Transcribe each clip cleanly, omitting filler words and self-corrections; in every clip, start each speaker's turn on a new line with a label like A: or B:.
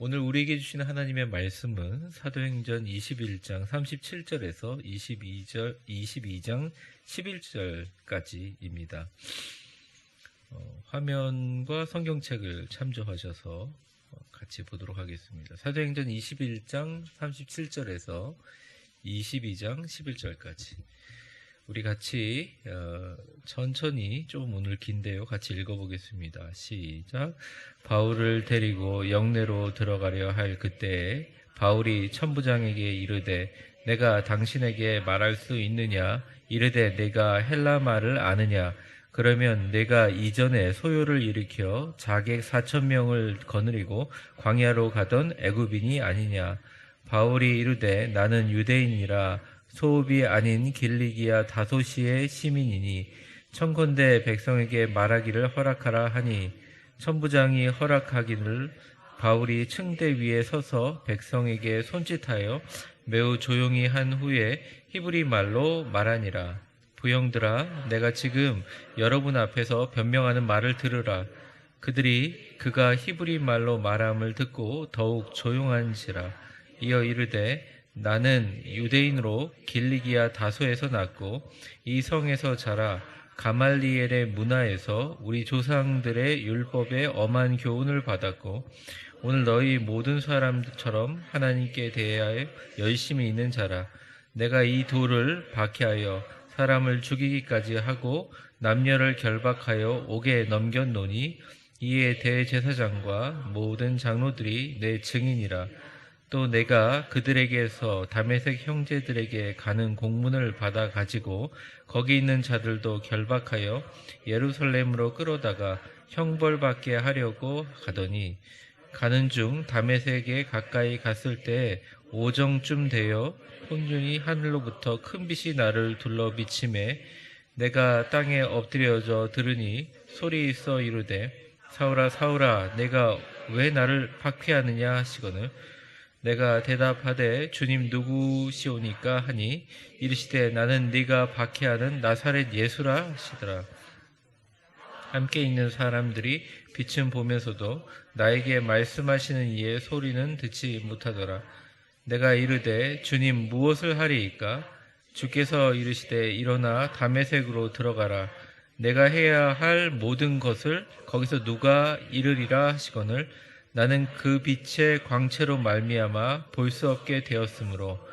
A: 오늘 우리에게 주시는 하나님의 말씀은 사도행전 21장 37절에서 22장 11절까지입니다. 화면과 성경책을 참조하셔서 같이 보도록 하겠습니다. 사도행전 21장 37절에서 22장 11절까지 우리 같이 천천히, 좀 오늘 긴데요, 같이 읽어보겠습니다. 시작. 바울을 데리고 영내로 들어가려 할 그때에 바울이 천부장에게 이르되 내가 당신에게 말할 수 있느냐? 이르되 내가 헬라 말을 아느냐? 그러면 내가 이전에 소요를 일으켜 자객 4,000명을 거느리고 광야로 가던 애굽인이 아니냐? 바울이 이르되 나는 유대인이라 소읍이 아닌 길리기아 다소시의 시민이니 청컨대 백성에게 말하기를 허락하라 하니 천부장이 허락하기를 바울이 층대 위에 서서 백성에게 손짓하여 매우 조용히 한 후에 히브리 말로 말하니라. 부형들아, 내가 지금 여러분 앞에서 변명하는 말을 들으라. 그들이 그가 히브리 말로 말함을 듣고 더욱 조용한지라. 이어 이르되 나는 유대인으로 길리기아 다소에서 났고 이 성에서 자라 가말리엘의 문화에서 우리 조상들의 율법에 엄한 교훈을 받았고 오늘 너희 모든 사람들처럼 하나님께 대하여 열심히 있는 자라. 내가 이 돌을 박해하여 사람을 죽이기까지 하고 남녀를 결박하여 옥에 넘겼노니 이에 대제사장과 모든 장로들이 내 증인이라. 또 내가 그들에게서 다메섹 형제들에게 가는 공문을 받아 가지고 거기 있는 자들도 결박하여 예루살렘으로 끌어다가 형벌받게 하려고 가더니 가는 중 다메섹에 가까이 갔을 때 오정쯤 되어 혼륜이 하늘로부터 큰 빛이 나를 둘러 비치매 내가 땅에 엎드려져 들으니 소리 있어 이르되 사울아 사울아 내가 왜 나를 박해하느냐 하시거늘 내가 대답하되 주님 누구시오니까 하니 이르시되 나는 네가 박해하는 나사렛 예수라 하시더라. 함께 있는 사람들이 빛은 보면서도 나에게 말씀하시는 이의 소리는 듣지 못하더라. 내가 이르되 주님 무엇을 하리이까? 주께서 이르시되 일어나 다메섹으로 들어가라. 내가 해야 할 모든 것을 거기서 누가 이르리라 하시거늘 나는 그 빛의 광채로 말미암아 볼 수 없게 되었으므로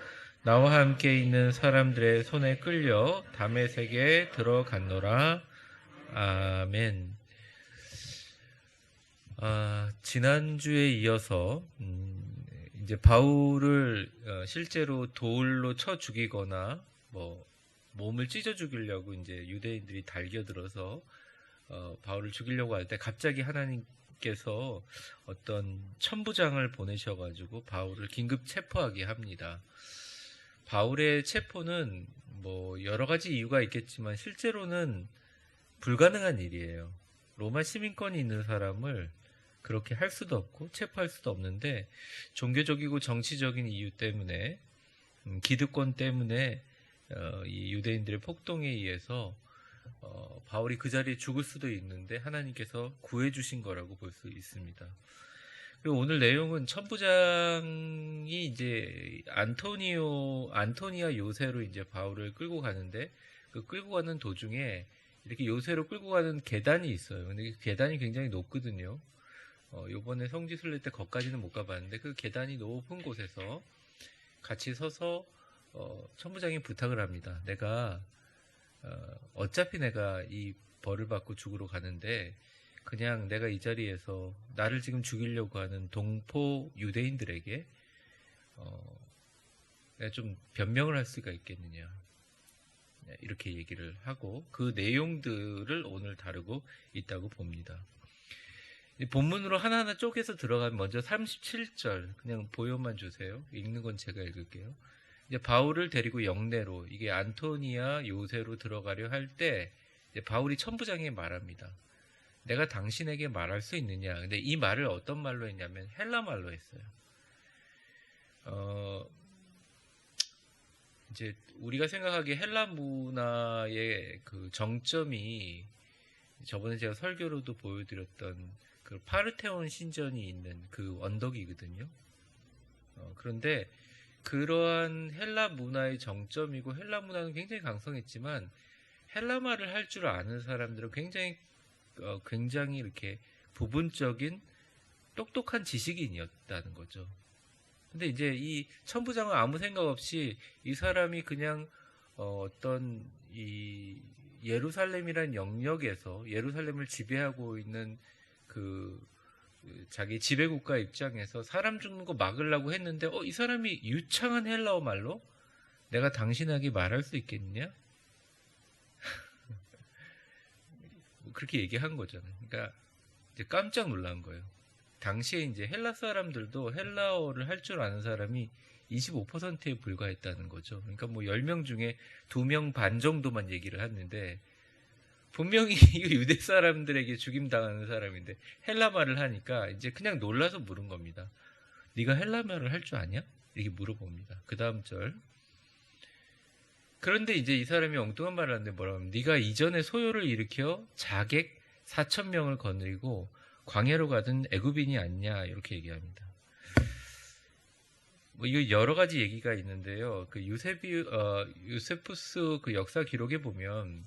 A: 나와 함께 있는 사람들의 손에 끌려 다메섹에 들어갔노라. 아멘. 지난주에 이어서 이제 바울을 실제로 돌로 쳐 죽이거나 몸을 찢어 죽이려고 이제 유대인들이 달겨들어서 바울을 죽이려고 할 때 갑자기 하나님께서 어떤 천부장을 보내셔가지고 바울을 긴급 체포하게 합니다. 바울의 체포는 여러 가지 이유가 있겠지만 실제로는 불가능한 일이에요. 로마 시민권이 있는 사람을 그렇게 할 수도 없고 체포할 수도 없는데 종교적이고 정치적인 이유 때문에 기득권 때문에 이 유대인들의 폭동에 의해서 바울이 그 자리에 죽을 수도 있는데 하나님께서 구해주신 거라고 볼 수 있습니다. 그리고 오늘 내용은 천부장이 이제 안토니아 요새로 이제 바울을 끌고 가는데 그 끌고 가는 도중에 이렇게 요새로 끌고 가는 계단이 있어요. 근데 그 계단이 굉장히 높거든요. 요번에 성지순례 낼 때 거기까지는 못 가봤는데 그 계단이 높은 곳에서 같이 서서 천부장이 부탁을 합니다. 어차피 내가 이 벌을 받고 죽으러 가는데 그냥 내가 이 자리에서 나를 지금 죽이려고 하는 동포 유대인들에게 내가 좀 변명을 할 수가 있겠느냐, 이렇게 얘기를 하고 그 내용들을 오늘 다루고 있다고 봅니다. 본문으로 하나하나 쪼개서 들어가면 먼저 37절 그냥 보여만 주세요. 읽는 건 제가 읽을게요. 이제 바울을 데리고 영내로, 이게 안토니아 요새로 들어가려 할 때 바울이 천부장에게 말합니다. 내가 당신에게 말할 수 있느냐. 근데 이 말을 어떤 말로 했냐면 헬라 말로 했어요. 이제 우리가 생각하기에 헬라 문화의 그 정점이 저번에 제가 설교로도 보여드렸던 그 파르테논 신전이 있는 그 언덕이거든요. 그런데 그러한 헬라 문화의 정점이고, 헬라 문화는 굉장히 강성했지만 헬라말을 할 줄 아는 사람들은 굉장히 이렇게 부분적인 똑똑한 지식인이었다는 거죠. 근데 이제 이 천부장은 아무 생각 없이 이 사람이 그냥 어떤 이 예루살렘이라는 영역에서 예루살렘을 지배하고 있는 그 자기 지배국가 입장에서 사람 죽는 거 막으려고 했는데, 이 사람이 유창한 헬라어 말로 내가 당신에게 말할 수 있겠냐? 그렇게 얘기한 거잖아요. 그러니까 이제 깜짝 놀란 거예요. 당시에 이제 헬라 사람들도 헬라어를 할 줄 아는 사람이 25%에 불과했다는 거죠. 그러니까 뭐 10명 중에 2명 반 정도만 얘기를 하는데, 분명히 이거 유대 사람들에게 죽임당하는 사람인데 헬라 말을 하니까 이제 그냥 놀라서 물은 겁니다. 네가 헬라 말을 할 줄 아냐? 이렇게 물어봅니다. 그 다음 절. 그런데 이제 이 사람이 엉뚱한 말을 하는데 뭐라고 하면, 네가 이전에 소요를 일으켜 자객 4,000명을 거느리고 광야로 가던 애굽인이 아니냐, 이렇게 얘기합니다. 뭐 이거 여러 가지 얘기가 있는데요. 그 유세푸스 그 역사 기록에 보면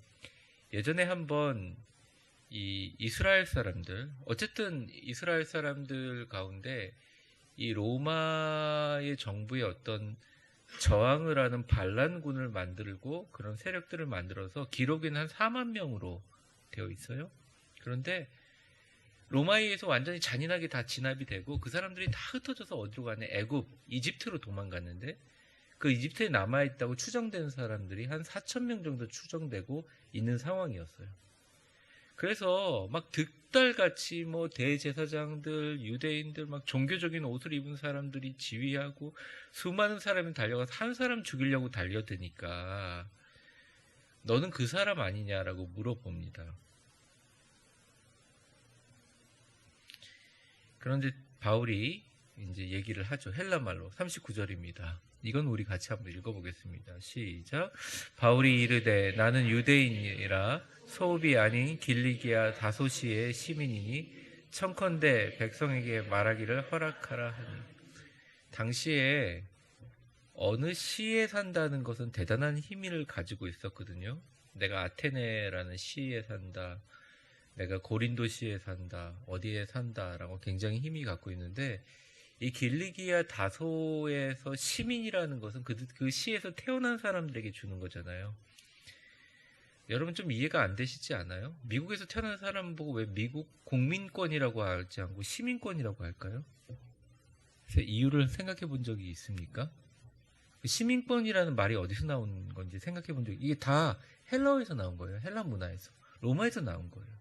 A: 예전에 한번 이 이스라엘 사람들, 어쨌든 이스라엘 사람들 가운데 이 로마의 정부의 어떤 저항을 하는 반란군을 만들고 그런 세력들을 만들어서 기록에는 한 4만 명으로 되어 있어요. 그런데 로마에 의해서 완전히 잔인하게 다 진압이 되고 그 사람들이 다 흩어져서 어디로 가냐? 애굽, 이집트로 도망갔는데, 그 이집트에 남아있다고 추정되는 사람들이 한 4,000명 정도 추정되고 있는 상황이었어요. 그래서 막 득달같이 뭐 대제사장들, 유대인들, 막 종교적인 옷을 입은 사람들이 지휘하고 수많은 사람이 달려가서 한 사람 죽이려고 달려드니까 너는 그 사람 아니냐라고 물어봅니다. 그런데 바울이 이제 얘기를 하죠. 헬라말로 39절입니다. 이건 우리 같이 한번 읽어보겠습니다. 시작. 바울이 이르되 나는 유대인이라 소읍이 아닌 길리기아 다소시의 시민이니 청컨대 백성에게 말하기를 허락하라 하니. 당시에 어느 시에 산다는 것은 대단한 힘을 가지고 있었거든요. 내가 아테네라는 시에 산다, 내가 고린도시에 산다, 어디에 산다라고 굉장히 힘이 갖고 있는데, 이 길리기아 다소에서 시민이라는 것은 그 시에서 태어난 사람들에게 주는 거잖아요. 여러분 좀 이해가 안 되시지 않아요? 미국에서 태어난 사람 보고 왜 미국 국민권이라고 하지 않고 시민권이라고 할까요? 그래서 이유를 생각해 본 적이 있습니까? 시민권이라는 말이 어디서 나온 건지 생각해 본 적이, 이게 다 헬라어에서 나온 거예요. 헬라 문화에서, 로마에서 나온 거예요.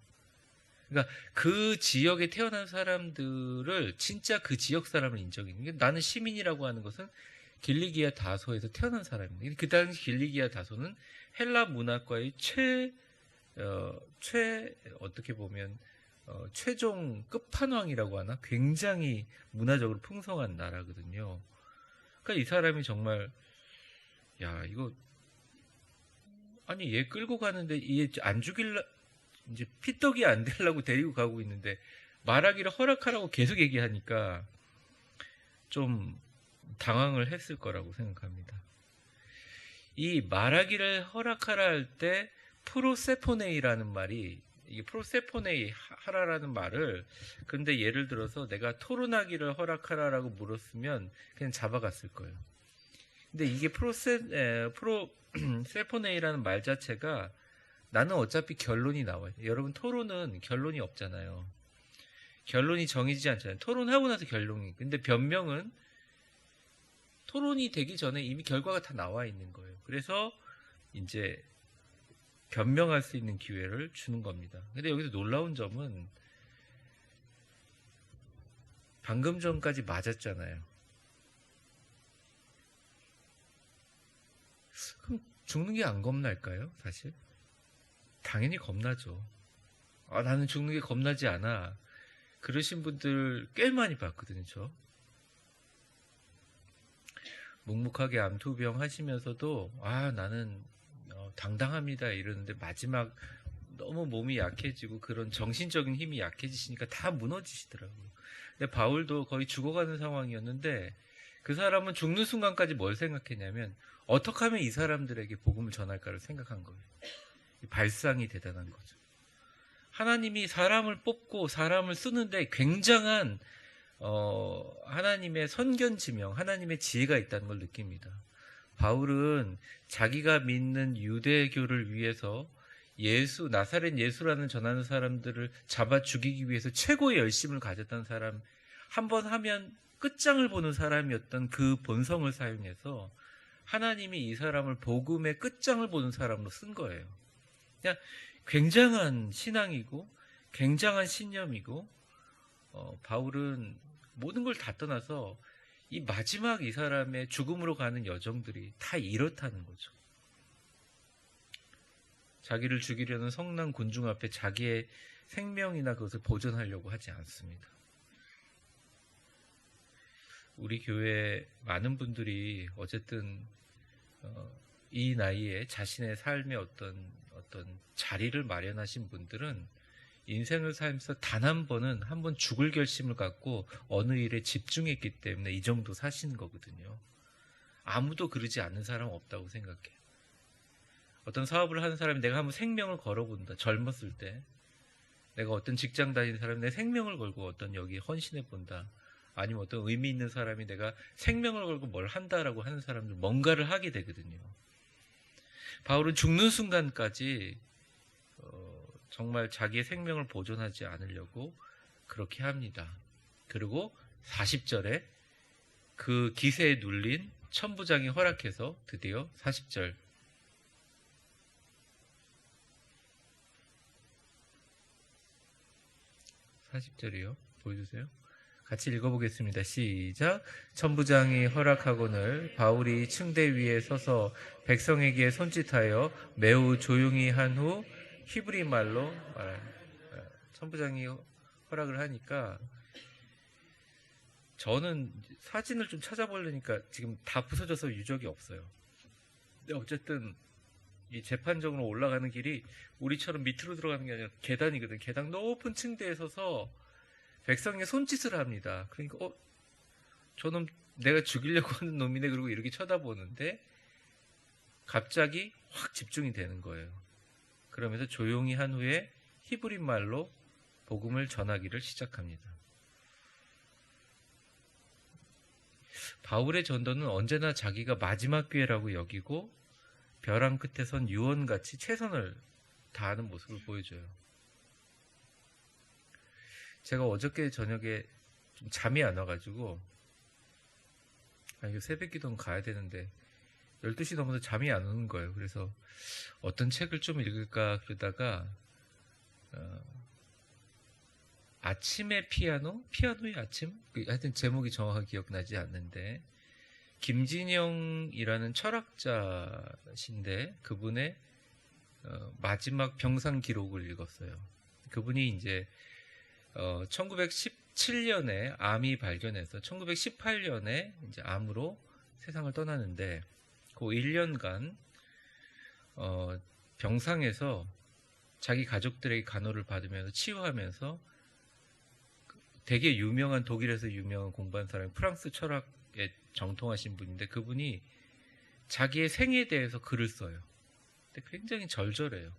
A: 그러니까 그 지역에 태어난 사람들을 진짜 그 지역 사람을 인정해. 나는 시민이라고 하는 것은 길리기아 다소에서 태어난 사람입니다. 그 당시 길리기아 다소는 헬라 문화과의 어떻게 보면 최종 끝판왕이라고 하나? 굉장히 문화적으로 풍성한 나라거든요. 그러니까 이 사람이 정말, 야, 이거 아니 얘 끌고 가는데 얘 안 죽일라, 이제 피떡이 안 되려고 데리고 가고 있는데 말하기를 허락하라고 계속 얘기하니까 좀 당황을 했을 거라고 생각합니다. 이 말하기를 허락하라 할 때 프로세포네이라는 말이, 이게 프로세포네이 하라라는 말을, 근데 예를 들어서 내가 토론하기를 허락하라라고 물었으면 그냥 잡아갔을 거예요. 근데 이게 프로세포네이라는 말 자체가 나는 어차피 결론이 나와요. 여러분 토론은 결론이 없잖아요. 결론이 정해지지 않잖아요. 토론하고 나서 결론이. 근데 변명은 토론이 되기 전에 이미 결과가 다 나와 있는 거예요. 그래서 이제 변명할 수 있는 기회를 주는 겁니다. 근데 여기서 놀라운 점은 방금 전까지 맞았잖아요. 그럼 죽는 게 안 겁날까요? 사실? 당연히 겁나죠. 나는 죽는 게 겁나지 않아. 그러신 분들 꽤 많이 봤거든요, 저. 묵묵하게 암투병 하시면서도 나는 당당합니다 이러는데 마지막 너무 몸이 약해지고 그런 정신적인 힘이 약해지시니까 다 무너지시더라고요. 근데 바울도 거의 죽어가는 상황이었는데 그 사람은 죽는 순간까지 뭘 생각했냐면 어떻게 하면 이 사람들에게 복음을 전할까를 생각한 거예요. 발상이 대단한 거죠. 하나님이 사람을 뽑고 사람을 쓰는데 굉장한 하나님의 선견지명, 하나님의 지혜가 있다는 걸 느낍니다. 바울은 자기가 믿는 유대교를 위해서 나사렛 예수라는 전하는 사람들을 잡아 죽이기 위해서 최고의 열심을 가졌던 사람, 한번 하면 끝장을 보는 사람이었던 그 본성을 사용해서 하나님이 이 사람을 복음의 끝장을 보는 사람으로 쓴 거예요. 그냥 굉장한 신앙이고 굉장한 신념이고 바울은 모든 걸 다 떠나서 이 마지막 이 사람의 죽음으로 가는 여정들이 다 이렇다는 거죠. 자기를 죽이려는 성난 군중 앞에 자기의 생명이나 그것을 보존하려고 하지 않습니다. 우리 교회 많은 분들이 어쨌든 이 나이에 자신의 삶의 어떤 자리를 마련하신 분들은 인생을 살면서 단 한 번 죽을 결심을 갖고 어느 일에 집중했기 때문에 이 정도 사시는 거거든요. 아무도 그러지 않는 사람 없다고 생각해요. 어떤 사업을 하는 사람이 내가 한번 생명을 걸어본다. 젊었을 때 내가 어떤 직장 다니는 사람이 내 생명을 걸고 어떤 여기 헌신해 본다. 아니면 어떤 의미 있는 사람이 내가 생명을 걸고 뭘 한다라고 하는 사람들 뭔가를 하게 되거든요. 바울은 죽는 순간까지 정말 자기의 생명을 보존하지 않으려고 그렇게 합니다. 그리고 40절에 그 기세에 눌린 천부장이 허락해서 드디어 40절 40절이요. 보여주세요. 같이 읽어보겠습니다. 시작. 천부장이 허락하거늘 바울이 층대 위에 서서 백성에게 손짓하여 매우 조용히 한 후 히브리 말로 말합니다. 천부장이 허락을 하니까 저는 사진을 좀 찾아보려니까 지금 다 부서져서 유적이 없어요. 근데 어쨌든 이 재판정으로 올라가는 길이 우리처럼 밑으로 들어가는 게 아니라 계단이거든. 계단 높은 층대에 서서 백성의 손짓을 합니다. 그러니까 저는 내가 죽이려고 하는 놈이네 그러고 이렇게 쳐다보는데 갑자기 확 집중이 되는 거예요. 그러면서 조용히 한 후에 히브리 말로 복음을 전하기를 시작합니다. 바울의 전도는 언제나 자기가 마지막 기회라고 여기고 벼랑 끝에 선 유언같이 최선을 다하는 모습을 보여줘요. 제가 어저께 저녁에 좀 잠이 안 와가지고 이거 새벽 기도는 가야 되는데 12시 넘어서 잠이 안 오는 거예요. 그래서 어떤 책을 좀 읽을까 그러다가 아침의 피아노의 아침? 하여튼 제목이 정확하게 기억나지 않는데 김진영이라는 철학자신데 그분의 마지막 병상 기록을 읽었어요. 그분이 이제 1917년에 암이 발견해서 1918년에 이제 암으로 세상을 떠나는데 그 1년간 병상에서 자기 가족들에게 간호를 받으면서 치유하면서 되게 유명한 독일에서 유명한 공부한 사람이 프랑스 철학에 정통하신 분인데 그분이 자기의 생에 대해서 글을 써요. 근데 굉장히 절절해요.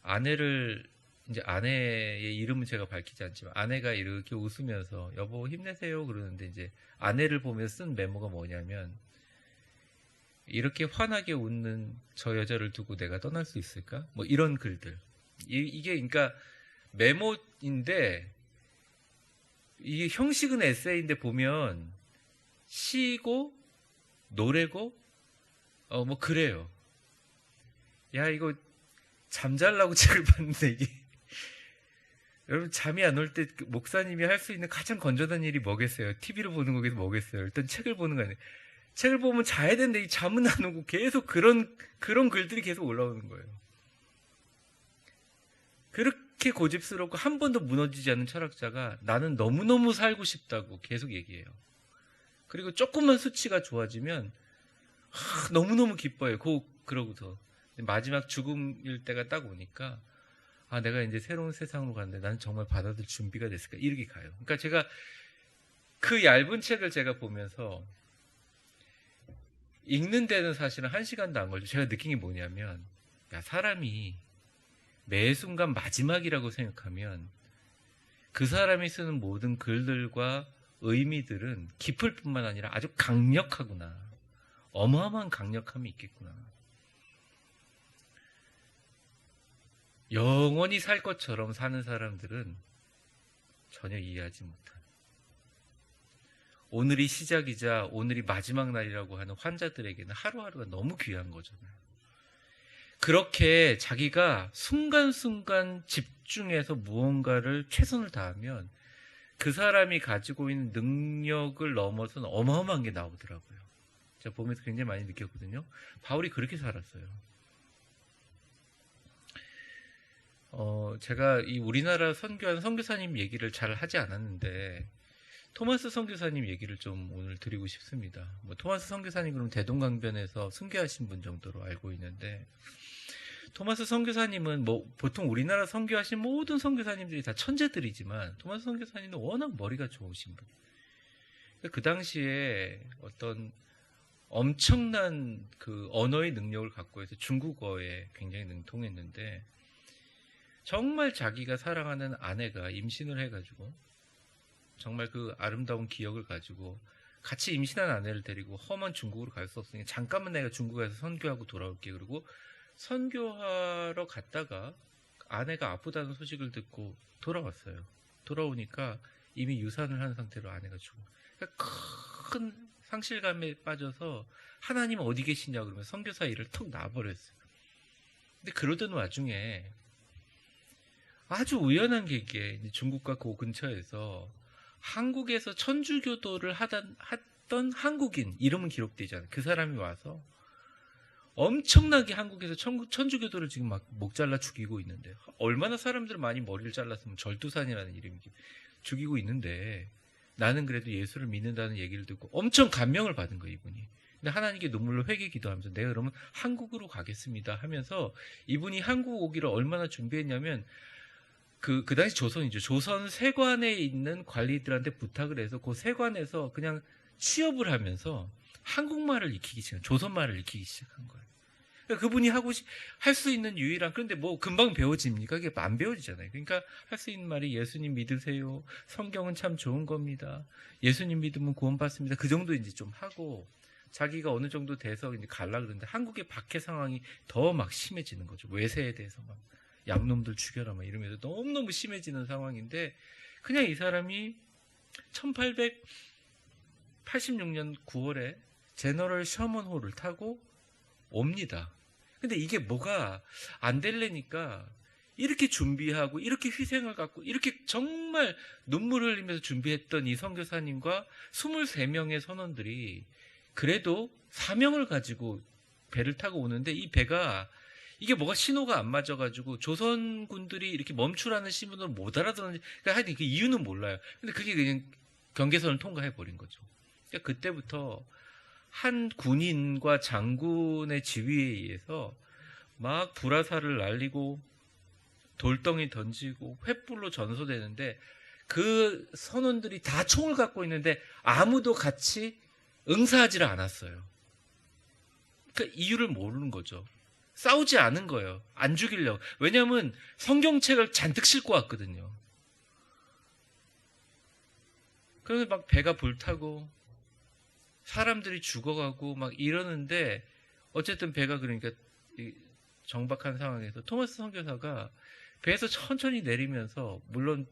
A: 아내의 이름은 제가 밝히지 않지만 아내가 이렇게 웃으면서 여보 힘내세요 그러는데 이제 아내를 보며 쓴 메모가 뭐냐면 이렇게 환하게 웃는 저 여자를 두고 내가 떠날 수 있을까? 뭐 이런 글들. 이게 그러니까 메모인데 이게 형식은 에세이인데 보면 시고 노래고 뭐 그래요. 야 이거 잠잘라고 책을 봤는데 이게 여러분 잠이 안 올 때 목사님이 할 수 있는 가장 건전한 일이 뭐겠어요? TV를 보는 거겠어요? 뭐겠어요? 일단 책을 보는 거 아니에요. 책을 보면 자야 되는데 이 잠은 안 오고 계속 그런 글들이 계속 올라오는 거예요. 그렇게 고집스럽고 한 번도 무너지지 않는 철학자가 나는 너무너무 살고 싶다고 계속 얘기해요. 그리고 조금만 수치가 좋아지면 너무너무 기뻐요. 그러고서 마지막 죽음일 때가 딱 오니까 아, 내가 이제 새로운 세상으로 갔는데 난 정말 받아들일 준비가 됐을까? 이렇게 가요. 그러니까 제가 그 얇은 책을 제가 보면서 읽는 데는 사실은 1시간도 안 걸리고 제가 느낀 게 뭐냐면 야, 사람이 매 순간 마지막이라고 생각하면 그 사람이 쓰는 모든 글들과 의미들은 깊을 뿐만 아니라 아주 강력하구나. 어마어마한 강력함이 있겠구나. 영원히 살 것처럼 사는 사람들은 전혀 이해하지 못한, 오늘이 시작이자 오늘이 마지막 날이라고 하는 환자들에게는 하루하루가 너무 귀한 거잖아요. 그렇게 자기가 순간순간 집중해서 무언가를 최선을 다하면 그 사람이 가지고 있는 능력을 넘어서는 어마어마한 게 나오더라고요. 제가 보면서 굉장히 많이 느꼈거든요. 바울이 그렇게 살았어요. 제가 이 우리나라 선교하는 선교사님 얘기를 잘 하지 않았는데 토마스 선교사님 얘기를 좀 오늘 드리고 싶습니다. 토마스 선교사님 그럼 대동강변에서 순교하신 분 정도로 알고 있는데 토마스 선교사님은 보통 우리나라 선교하신 모든 선교사님들이 다 천재들이지만 토마스 선교사님은 워낙 머리가 좋으신 분. 그 당시에 어떤 엄청난 그 언어의 능력을 갖고 해서 중국어에 굉장히 능통했는데 정말 자기가 사랑하는 아내가 임신을 해가지고 정말 그 아름다운 기억을 가지고 같이 임신한 아내를 데리고 험한 중국으로 갈 수 없으니 잠깐만 내가 중국에서 선교하고 돌아올게. 그리고 선교하러 갔다가 아내가 아프다는 소식을 듣고 돌아왔어요. 돌아오니까 이미 유산을 한 상태로 아내가 죽은. 그러니까 큰 상실감에 빠져서 하나님 어디 계시냐 그러면 선교사 일을 턱 놔버렸어요. 근데 그러던 와중에 아주 우연한 계기에 중국과 그 근처에서 한국에서 천주교도를 했던 한국인 이름은 기록되지 않아요. 그 사람이 와서 엄청나게 한국에서 천주교도를 지금 막 목 잘라 죽이고 있는데 얼마나 사람들 많이 머리를 잘랐으면 절두산이라는 이름이 죽이고 있는데 나는 그래도 예수를 믿는다는 얘기를 듣고 엄청 감명을 받은 거예요, 이분이. 근데 하나님께 눈물로 회개 기도하면서 내가 그러면 한국으로 가겠습니다 하면서 이분이 한국 오기를 얼마나 준비했냐면 그 당시 조선이죠. 조선 세관에 있는 관리들한테 부탁을 해서 그 세관에서 그냥 취업을 하면서 한국말을 익히기 시작한, 조선말을 익히기 시작한 거예요. 그러니까 그분이 할 수 있는 유일한, 그런데 뭐 금방 배워집니까? 이게 안 배워지잖아요. 그러니까 할 수 있는 말이 예수님 믿으세요. 성경은 참 좋은 겁니다. 예수님 믿으면 구원받습니다. 그 정도 이제 좀 하고 자기가 어느 정도 돼서 이제 갈라 그러는데 한국의 박해 상황이 더 막 심해지는 거죠. 외세에 대해서 막 양놈들 죽여라 막 이러면서 너무너무 심해지는 상황인데 그냥 이 사람이 1886년 9월에 제너럴 셔먼호를 타고 옵니다. 근데 이게 뭐가 안 될래니까 이렇게 준비하고 이렇게 희생을 갖고 이렇게 정말 눈물을 흘리면서 준비했던 이 선교사님과 23명의 선원들이 그래도 사명을 가지고 배를 타고 오는데 이 배가 이게 뭐가 신호가 안 맞아가지고 조선군들이 이렇게 멈추라는 신문을 못 알아듣는지, 그러니까 하여튼 그 이유는 몰라요. 근데 그게 그냥 경계선을 통과해버린 거죠. 그러니까 그때부터 한 군인과 장군의 지휘에 의해서 막 불화살을 날리고 돌덩이 던지고 횃불로 전소되는데 그 선원들이 다 총을 갖고 있는데 아무도 같이 응사하지를 않았어요. 그러니까 이유를 모르는 거죠. 싸우지 않은 거예요. 안 죽이려고. 왜냐하면 성경책을 잔뜩 싣고 왔거든요. 그래서 막 배가 불타고 사람들이 죽어가고 막 이러는데 어쨌든 배가 그러니까 정박한 상황에서 토마스 선교사가 배에서 천천히 내리면서 물론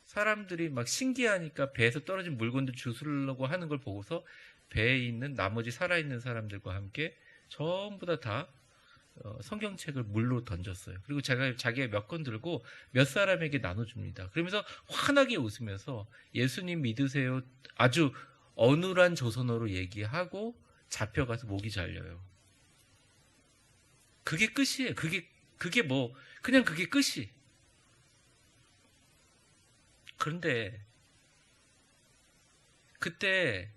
A: 사람들이 막 신기하니까 배에서 떨어진 물건들 주우려고 하는 걸 보고서 배에 있는 나머지 살아있는 사람들과 함께 전부 다 성경책을 물로 던졌어요. 그리고 자기가 몇 권 들고 몇 사람에게 나눠줍니다. 그러면서 환하게 웃으면서 예수님 믿으세요. 아주 어눌한 조선어로 얘기하고 잡혀가서 목이 잘려요. 그게 끝이에요. 그게 뭐 그냥 그게 끝이. 그런데 그때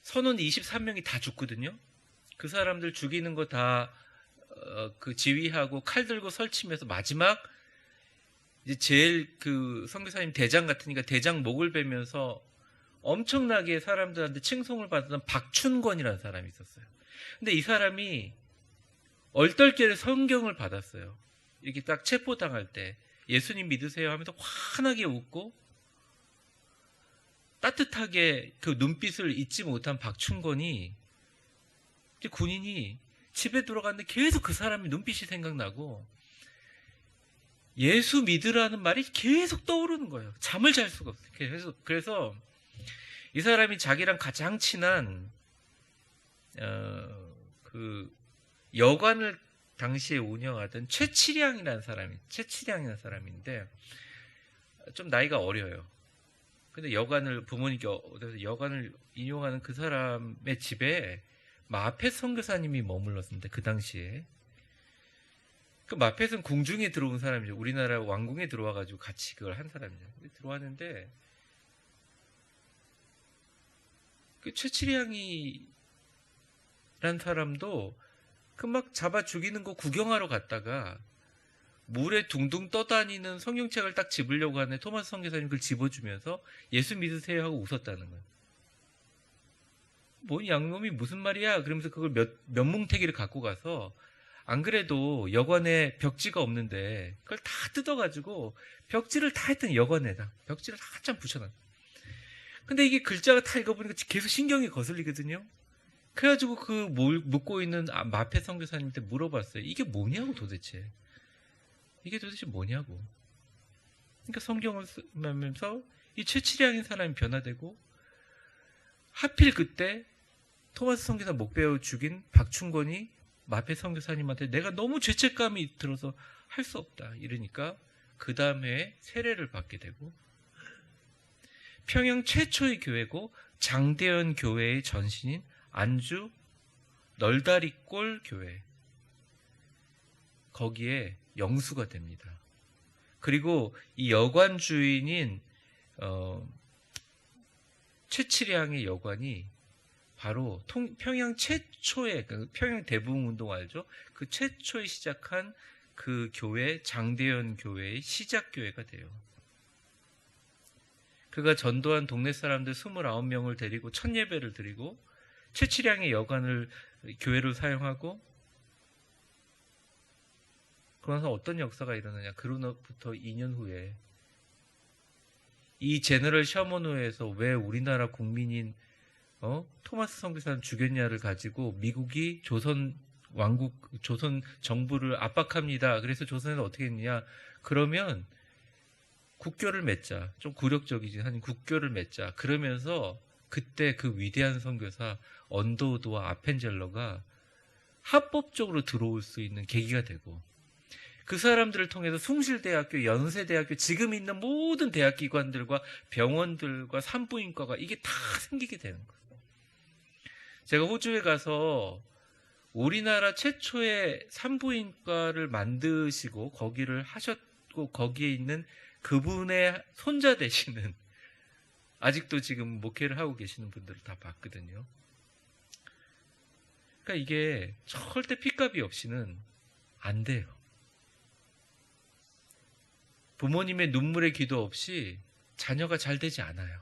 A: 선원 23명이 다 죽거든요. 그 사람들 죽이는 거 다 그 지휘하고 칼 들고 설치면서 마지막 이제 제일 그 선교사님 대장 같으니까 대장 목을 베면서 엄청나게 사람들한테 칭송을 받았던 박춘권이라는 사람이 있었어요. 근데 이 사람이 얼떨결에 성경을 받았어요. 이렇게 딱 체포당할 때 예수님 믿으세요 하면서 환하게 웃고 따뜻하게 그 눈빛을 잊지 못한 박춘권이 군인이 집에 들어갔는데 계속 그 사람이 눈빛이 생각나고 예수 믿으라는 말이 계속 떠오르는 거예요. 잠을 잘 수가 없어요. 그래서 이 사람이 자기랑 가장 친한 그 여관을 당시에 운영하던 최치량이라는 사람인데 좀 나이가 어려요. 근데 부모님께 여관을 인용하는 그 사람의 집에 마펫 선교사님이 머물렀습니다. 그 당시에. 그 마펫은 궁중에 들어온 사람이죠. 우리나라 왕궁에 들어와가지고 같이 그걸 한 사람이죠. 들어왔는데 그 최치량이란 사람도 그 막 잡아 죽이는 거 구경하러 갔다가 물에 둥둥 떠다니는 성경책을 딱 집으려고 하는데 토마스 선교사님 그걸 집어주면서 예수 믿으세요 하고 웃었다는 거예요. 뭔 양놈이 무슨 말이야? 그러면서 그걸 몇 뭉태기를 갖고 가서 안 그래도 여관에 벽지가 없는데 그걸 다 뜯어가지고 벽지를 다 했더니 여관에다 벽지를 한참 붙여놨어요. 근데 이게 글자가 다 읽어보니까 계속 신경이 거슬리거든요. 그래가지고 그 묻고 있는 마페 선교사님한테 물어봤어요. 이게 뭐냐고 도대체. 이게 도대체 뭐냐고. 그러니까 성경을 쓰면서 이 최치량인 사람이 변화되고 하필 그때 토마스 선교사 목베어 죽인 박춘권이 마페 선교사님한테 내가 너무 죄책감이 들어서 할 수 없다 이러니까 그 다음에 세례를 받게 되고 평양 최초의 교회고 장대현 교회의 전신인 안주 널다리골 교회 거기에 영수가 됩니다. 그리고 이 여관 주인인 최치량의 여관이 바로 평양 최초의 평양 대부흥운동 알죠? 그 최초에 시작한 그 교회 장대현 교회의 시작 교회가 돼요. 그가 전도한 동네 사람들 29명을 데리고 첫 예배를 드리고 최치량의 여관을 교회로 사용하고 그러면서 어떤 역사가 일어나냐. 그로부터 2년 후에 이 제너럴 셔먼호에서 왜 우리나라 국민인 토마스 선교사를 죽였냐를 가지고 미국이 조선 정부를 압박합니다. 그래서 조선에서 어떻게 했느냐. 그러면 국교를 맺자. 좀 굴욕적이지 한 국교를 맺자. 그러면서 그때 그 위대한 선교사 언더우드와 아펜젤러가 합법적으로 들어올 수 있는 계기가 되고 그 사람들을 통해서 숭실대학교, 연세대학교, 지금 있는 모든 대학기관들과 병원들과 산부인과가 이게 다 생기게 되는 거예요. 제가 호주에 가서 우리나라 최초의 산부인과를 만드시고 거기를 하셨고 거기에 있는 그분의 손자 되시는 아직도 지금 목회를 하고 계시는 분들을 다 봤거든요. 그러니까 이게 절대 핏값이 없이는 안 돼요. 부모님의 눈물의 기도 없이 자녀가 잘 되지 않아요.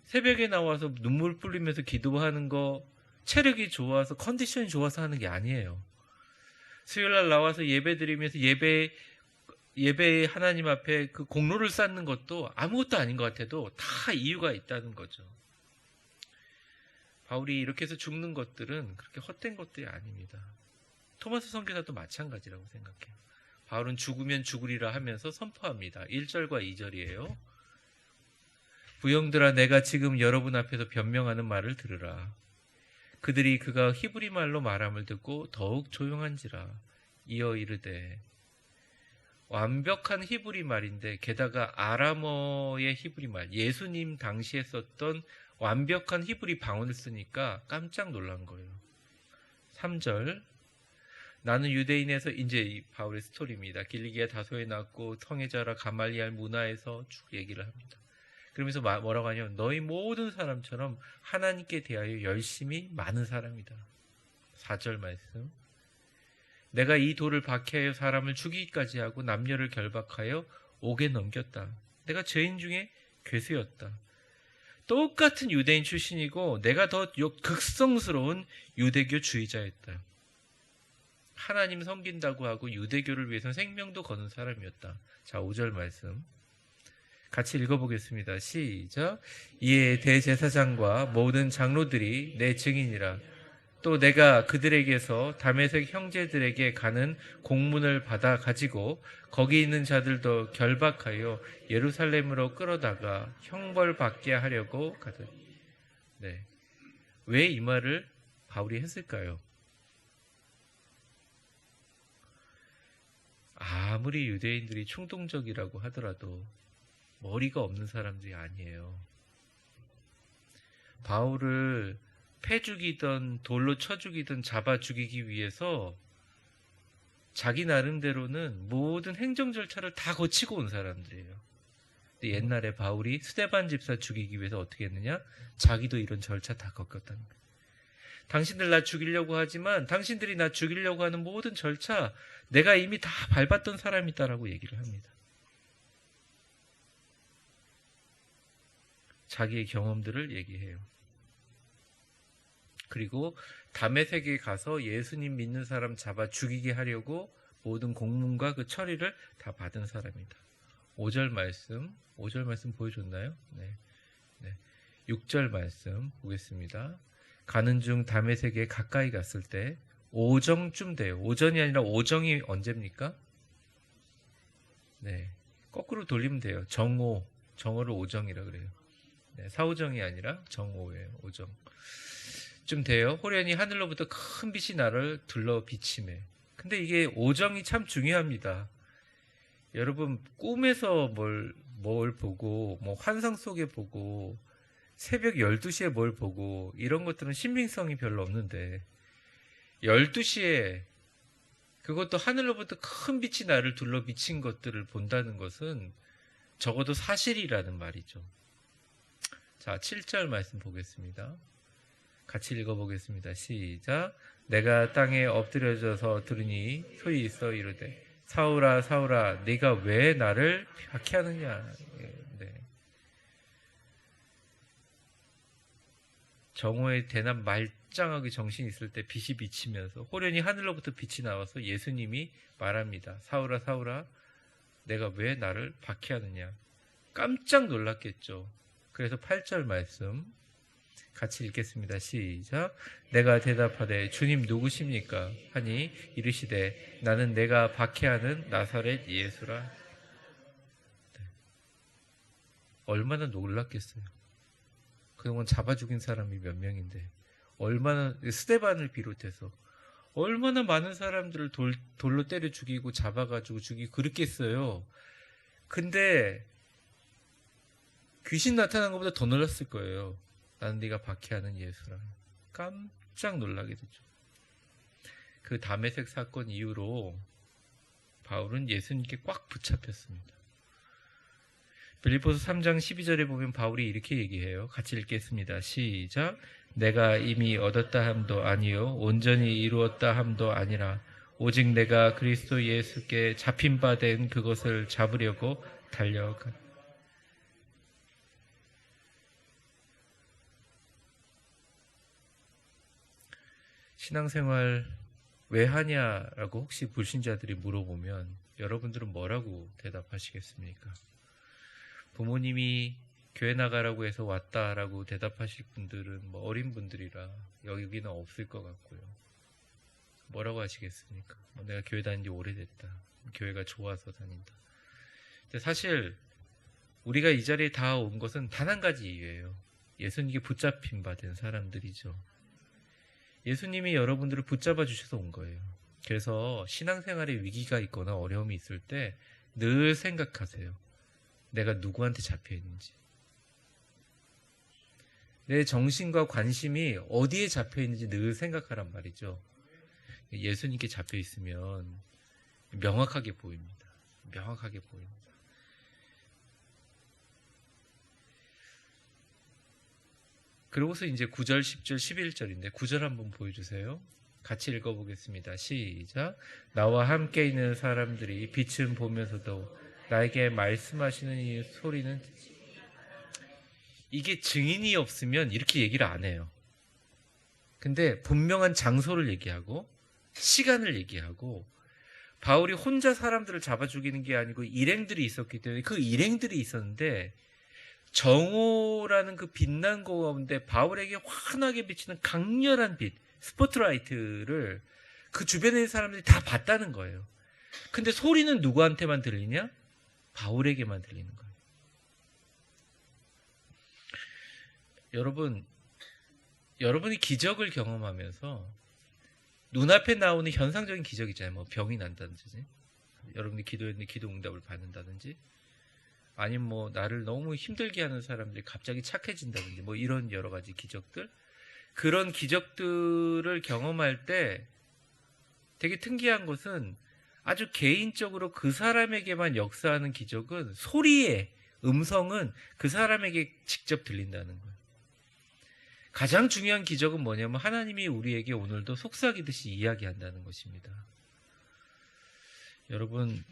A: 새벽에 나와서 눈물 뿌리면서 기도하는 거 체력이 좋아서 컨디션이 좋아서 하는 게 아니에요. 수요일날 나와서 예배 드리면서 예배의 하나님 앞에 그 공로를 쌓는 것도 아무것도 아닌 것 같아도 다 이유가 있다는 거죠. 바울이 이렇게 해서 죽는 것들은 그렇게 헛된 것들이 아닙니다. 토마스 선교사도 마찬가지라고 생각해요. 바울은 죽으면 죽으리라 하면서 선포합니다. 1절과 2절이에요. 부형들아 내가 지금 여러분 앞에서 변명하는 말을 들으라. 그들이 그가 히브리 말로 말함을 듣고 더욱 조용한지라. 이어 이르되 완벽한 히브리 말인데 게다가 아람어의 히브리 말 예수님 당시에 썼던 완벽한 히브리 방언을 쓰니까 깜짝 놀란 거예요. 3절 나는 유대인에서 이제 이 바울의 스토리입니다. 길리기아 다소에 낳고 성애자라 가말리알 문화에서 쭉 얘기를 합니다. 그러면서 뭐라고 하냐면 너희 모든 사람처럼 하나님께 대하여 열심히 많은 사람이다. 4절 말씀. 내가 이 돌을 박해하여 사람을 죽이기까지 하고 남녀를 결박하여 옥에 넘겼다. 내가 죄인 중에 괴수였다. 똑같은 유대인 출신이고 내가 더 극성스러운 유대교 주의자였다. 하나님 섬긴다고 하고 유대교를 위해서 생명도 거는 사람이었다. 자, 5절 말씀 같이 읽어보겠습니다. 시작. 이에 대제사장과 모든 장로들이 내 증인이라. 또 내가 그들에게서 다메섹 형제들에게 가는 공문을 받아 가지고 거기 있는 자들도 결박하여 예루살렘으로 끌어다가 형벌받게 하려고 가더니. 네. 왜 이 말을 바울이 했을까요? 아무리 유대인들이 충동적이라고 하더라도 머리가 없는 사람들이 아니에요. 바울을 패 죽이던 돌로 쳐 죽이던 잡아 죽이기 위해서 자기 나름대로는 모든 행정 절차를 다 거치고 온 사람들이에요. 근데 옛날에 바울이 스데반 집사 죽이기 위해서 어떻게 했느냐? 자기도 이런 절차 다 겪었다는 거예요. 당신들 나 죽이려고 하지만 당신들이 나 죽이려고 하는 모든 절차 내가 이미 다 밟았던 사람이다라고 얘기를 합니다. 자기의 경험들을 얘기해요. 그리고 다메섹에 가서 예수님 믿는 사람 잡아 죽이게 하려고 모든 공문과 그 처리를 다 받은 사람이다. 5절 말씀 보여줬나요? 네. 6절 말씀 보겠습니다. 가는 중 다메섹에 가까이 갔을 때 오정쯤 돼요. 오전이 아니라 오정이 언제입니까? 네, 거꾸로 돌리면 돼요. 정오를 오정이라 그래요. 네, 사오정이 아니라 정오예요. 오정. 좀 돼요. 호련히 하늘로부터 큰 빛이 나를 둘러 비치매. 근데 이게 오정이 참 중요합니다. 여러분 꿈에서 뭘 보고 뭐 환상 속에 보고 새벽 12시에 뭘 보고 이런 것들은 신빙성이 별로 없는데 12시에 그것도 하늘로부터 큰 빛이 나를 둘러 비친 것들을 본다는 것은 적어도 사실이라는 말이죠. 자, 7절 말씀 보겠습니다. 같이 읽어보겠습니다. 시작. 내가 땅에 엎드려져서 들으니 소리 있어 이르되 사울아 사울아 네가 왜 나를 박해하느냐. 네. 정오에 대낮 말짱하게 정신이 있을 때 빛이 비치면서 호련히 하늘로부터 빛이 나와서 예수님이 말합니다. 사울아 사울아 내가 왜 나를 박해하느냐. 깜짝 놀랐겠죠. 그래서 8절 말씀 같이 읽겠습니다. 시작. 내가 대답하되 주님 누구십니까? 하니 이르시되 나는 내가 박해하는 나사렛 예수라. 네. 얼마나 놀랐겠어요. 그동안 잡아 죽인 사람이 몇 명인데 얼마나 스데반을 비롯해서 얼마나 많은 사람들을 돌로 때려 죽이고 잡아가지고 죽이고 그랬겠어요. 근데 귀신 나타난 것보다 더 놀랐을 거예요. 나는 네가 박해하는 예수라. 깜짝 놀라게 되죠. 그 다메섹 사건 이후로 바울은 예수님께 꽉 붙잡혔습니다. 빌립보서 3장 12절에 보면 바울이 이렇게 얘기해요. 같이 읽겠습니다. 시작. 내가 이미 얻었다 함도 아니요 온전히 이루었다 함도 아니라 오직 내가 그리스도 예수께 잡힌 바 된 그것을 잡으려고 달려가. 신앙생활 왜 하냐라고 혹시 불신자들이 물어보면 여러분들은 뭐라고 대답하시겠습니까? 부모님이 교회 나가라고 해서 왔다라고 대답하실 분들은 뭐 어린 분들이라 여기는 없을 것 같고요. 뭐라고 하시겠습니까? 내가 교회 다닌 지 오래됐다. 교회가 좋아서 다닌다. 근데 사실 우리가 이 자리에 다 온 것은 단 한 가지 이유예요. 예수님께 붙잡힌 바 된 사람들이죠. 예수님이 여러분들을 붙잡아 주셔서 온 거예요. 그래서 신앙생활에 위기가 있거나 어려움이 있을 때 늘 생각하세요. 내가 누구한테 잡혀 있는지. 내 정신과 관심이 어디에 잡혀 있는지 늘 생각하란 말이죠. 예수님께 잡혀 있으면 명확하게 보입니다. 명확하게 보입니다. 그러고서 이제 9절, 10절, 11절인데 9절 한번 보여주세요. 같이 읽어보겠습니다. 시작. 나와 함께 있는 사람들이 빛은 보면서도 나에게 말씀하시는 이 소리는, 이게 증인이 없으면 이렇게 얘기를 안 해요. 근데 분명한 장소를 얘기하고 시간을 얘기하고, 바울이 혼자 사람들을 잡아 죽이는 게 아니고 일행들이 있었기 때문에 그 일행들이 있었는데, 정오라는 그 빛난 가운데 바울에게 환하게 비치는 강렬한 빛, 스포트라이트를 그 주변에 있는 사람들이 다 봤다는 거예요. 근데 소리는 누구한테만 들리냐? 바울에게만 들리는 거예요. 여러분이 기적을 경험하면서 눈앞에 나오는 현상적인 기적 있잖아요. 뭐 병이 난다든지, 여러분이 기도했는데 기도 응답을 받는다든지, 아니면 뭐 나를 너무 힘들게 하는 사람들이 갑자기 착해진다든지, 뭐 이런 여러 가지 기적들, 그런 기적들을 경험할 때 되게 특이한 것은 아주 개인적으로 그 사람에게만 역사하는 기적은, 소리의 음성은 그 사람에게 직접 들린다는 거예요. 가장 중요한 기적은 뭐냐면 하나님이 우리에게 오늘도 속삭이듯이 이야기한다는 것입니다. 여러분,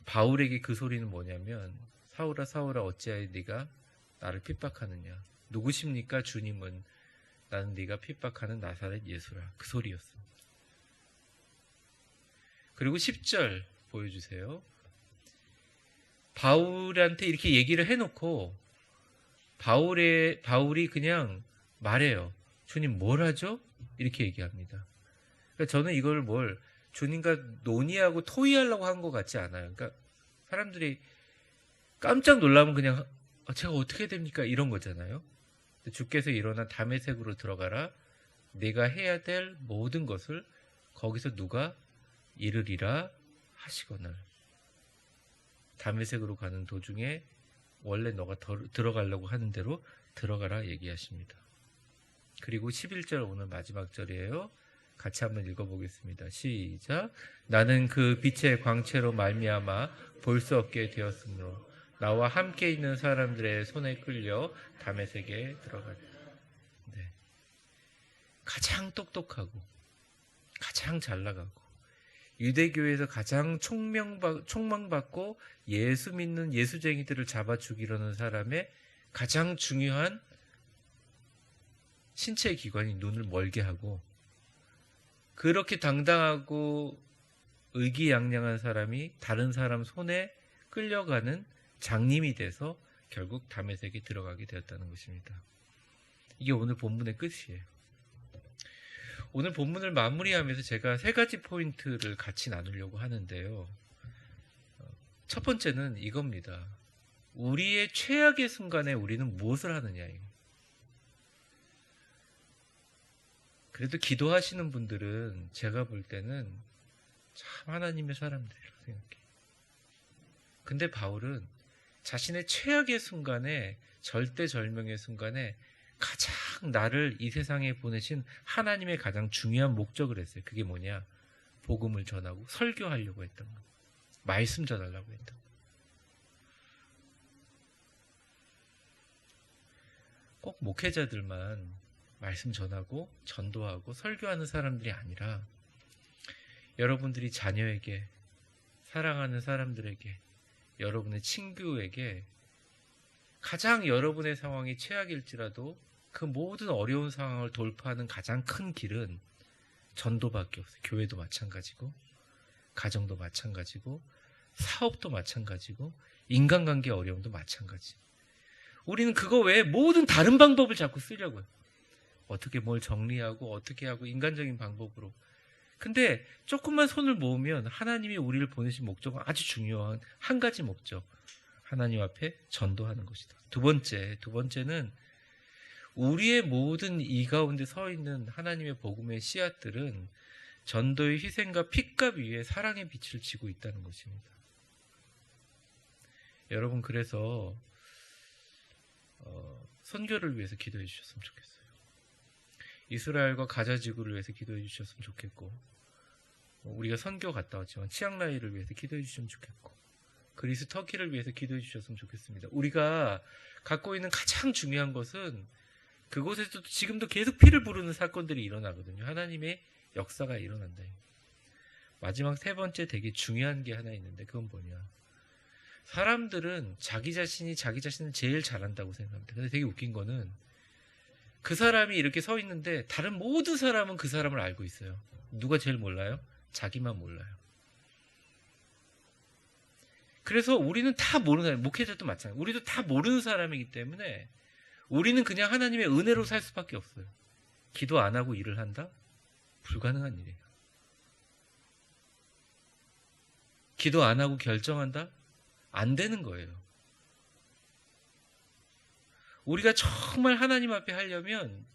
A: 바울에게 그 소리는 뭐냐면, 사울아 사울아 어찌하여 네가 나를 핍박하느냐, 누구십니까 주님은, 나는 네가 핍박하는 나사렛 예수라, 그 소리였습니다. 그리고 10절 보여주세요. 바울한테 이렇게 얘기를 해놓고 바울이 그냥 말해요. 주님 뭘 하죠? 이렇게 얘기합니다. 그러니까 저는 이걸 주님과 논의하고 토의하려고 한 것 같지 않아요. 그러니까 사람들이 깜짝 놀라면 그냥 제가 어떻게 됩니까? 이런 거잖아요. 주께서 일어나 다메섹으로 들어가라. 내가 해야 될 모든 것을 거기서 누가 이르리라 하시거늘. 다메섹으로 가는 도중에 원래 너가 들어가려고 하는 대로 들어가라 얘기하십니다. 그리고 11절, 오늘 마지막 절이에요. 같이 한번 읽어보겠습니다. 시작. 나는 그 빛의 광채로 말미암아 볼 수 없게 되었으므로 나와 함께 있는 사람들의 손에 끌려 다메섹에 들어가라. 네. 가장 똑똑하고 가장 잘나가고 유대교에서 가장 총망받고 예수 믿는 예수쟁이들을 잡아 죽이려는 사람의 가장 중요한 신체 기관이 눈을 멀게 하고, 그렇게 당당하고 의기양양한 사람이 다른 사람 손에 끌려가는 장님이 돼서 결국 다메섹에 들어가게 되었다는 것입니다. 이게 오늘 본문의 끝이에요. 오늘 본문을 마무리하면서 제가 3가지 포인트를 같이 나누려고 하는데요. 첫 번째는 이겁니다. 우리의 최악의 순간에 우리는 무엇을 하느냐. 그래도 기도하시는 분들은 제가 볼 때는 참 하나님의 사람들이라고 생각해요. 근데 바울은 자신의 최악의 순간에, 절대절명의 순간에 가장 나를 이 세상에 보내신 하나님의 가장 중요한 목적을 했어요. 그게 뭐냐? 복음을 전하고 설교하려고 했던 거. 말씀 전하려고 했던 거. 꼭 목회자들만 말씀 전하고 전도하고 설교하는 사람들이 아니라 여러분들이 자녀에게, 사랑하는 사람들에게, 여러분의 친구에게 가장 여러분의 상황이 최악일지라도 그 모든 어려운 상황을 돌파하는 가장 큰 길은 전도밖에 없어요. 교회도 마찬가지고, 가정도 마찬가지고, 사업도 마찬가지고, 인간관계 어려움도 마찬가지. 우리는 그거 외에 모든 다른 방법을 자꾸 쓰려고요. 어떻게 뭘 정리하고 어떻게 하고 인간적인 방법으로. 근데 조금만 손을 모으면 하나님이 우리를 보내신 목적은 아주 중요한 한 가지 목적. 하나님 앞에 전도하는 것이다. 두 번째는 우리의 모든 이 가운데 서 있는 하나님의 복음의 씨앗들은 전도의 희생과 핏값 위에 사랑의 빛을 지고 있다는 것입니다. 여러분, 그래서 선교를 위해서 기도해 주셨으면 좋겠어요. 이스라엘과 가자 지구를 위해서 기도해 주셨으면 좋겠고, 우리가 선교 갔다 왔지만 치앙라이를 위해서 기도해 주셨으면 좋겠고, 그리스 터키를 위해서 기도해 주셨으면 좋겠습니다. 우리가 갖고 있는 가장 중요한 것은 그곳에서도 지금도 계속 피를 부르는 사건들이 일어나거든요. 하나님의 역사가 일어난다. 마지막 세 번째 되게 중요한 게 하나 있는데 그건 뭐냐. 사람들은 자기 자신이 자기 자신을 제일 잘한다고 생각합니다. 근데 되게 웃긴 거는 그 사람이 이렇게 서 있는데 다른 모든 사람은 그 사람을 알고 있어요. 누가 제일 몰라요? 자기만 몰라요. 그래서 우리는 다 모르는 사람, 목회자도 마찬가지예요. 우리도 다 모르는 사람이기 때문에 우리는 그냥 하나님의 은혜로 살 수밖에 없어요. 기도 안 하고 일을 한다? 불가능한 일이에요. 기도 안 하고 결정한다? 안 되는 거예요. 우리가 정말 하나님 앞에 하려면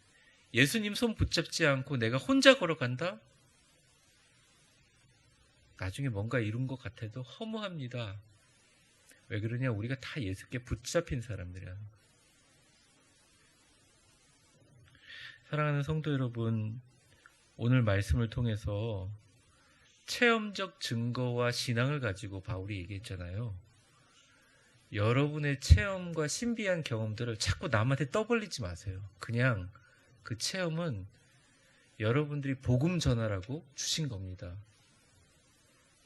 A: 예수님 손 붙잡지 않고 내가 혼자 걸어간다? 나중에 뭔가 이룬 것 같아도 허무합니다. 왜 그러냐? 우리가 다 예수께 붙잡힌 사람들이야. 사랑하는 성도 여러분, 오늘 말씀을 통해서 체험적 증거와 신앙을 가지고 바울이 얘기했잖아요. 여러분의 체험과 신비한 경험들을 자꾸 남한테 떠벌리지 마세요. 그냥 그 체험은 여러분들이 복음 전하라고 주신 겁니다.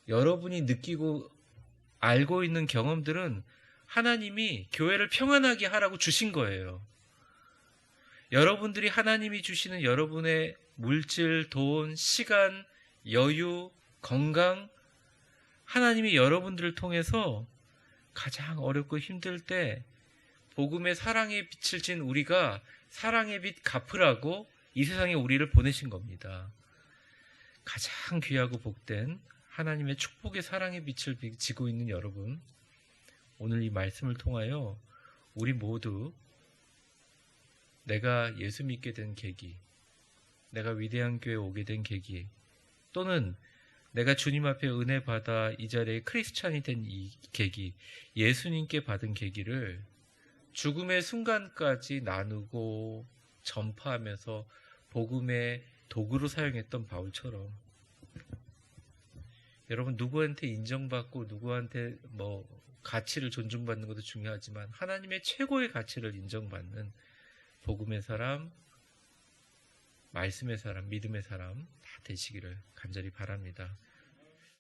A: 여러분이 느끼고 알고 있는 경험들은 하나님이 교회를 평안하게 하라고 주신 거예요. 여러분들이 하나님이 주시는 여러분의 물질, 돈, 시간, 여유, 건강, 하나님이 여러분들을 통해서 가장 어렵고 힘들 때 복음의 사랑의 빛을 진 우리가 사랑의 빛 갚으라고 이 세상에 우리를 보내신 겁니다. 가장 귀하고 복된 하나님의 축복의 사랑의 빛을 지고 있는 여러분, 오늘 이 말씀을 통하여 우리 모두 내가 예수 믿게 된 계기, 내가 위대한 교회에 오게 된 계기, 또는 내가 주님 앞에 은혜 받아 이 자리에 크리스찬이 된 이 계기, 예수님께 받은 계기를 죽음의 순간까지 나누고 전파하면서 복음의 도구로 사용했던 바울처럼, 여러분 누구한테 인정받고 누구한테 뭐 가치를 존중받는 것도 중요하지만 하나님의 최고의 가치를 인정받는 복음의 사람, 말씀의 사람, 믿음의 사람 다 되시기를 간절히 바랍니다.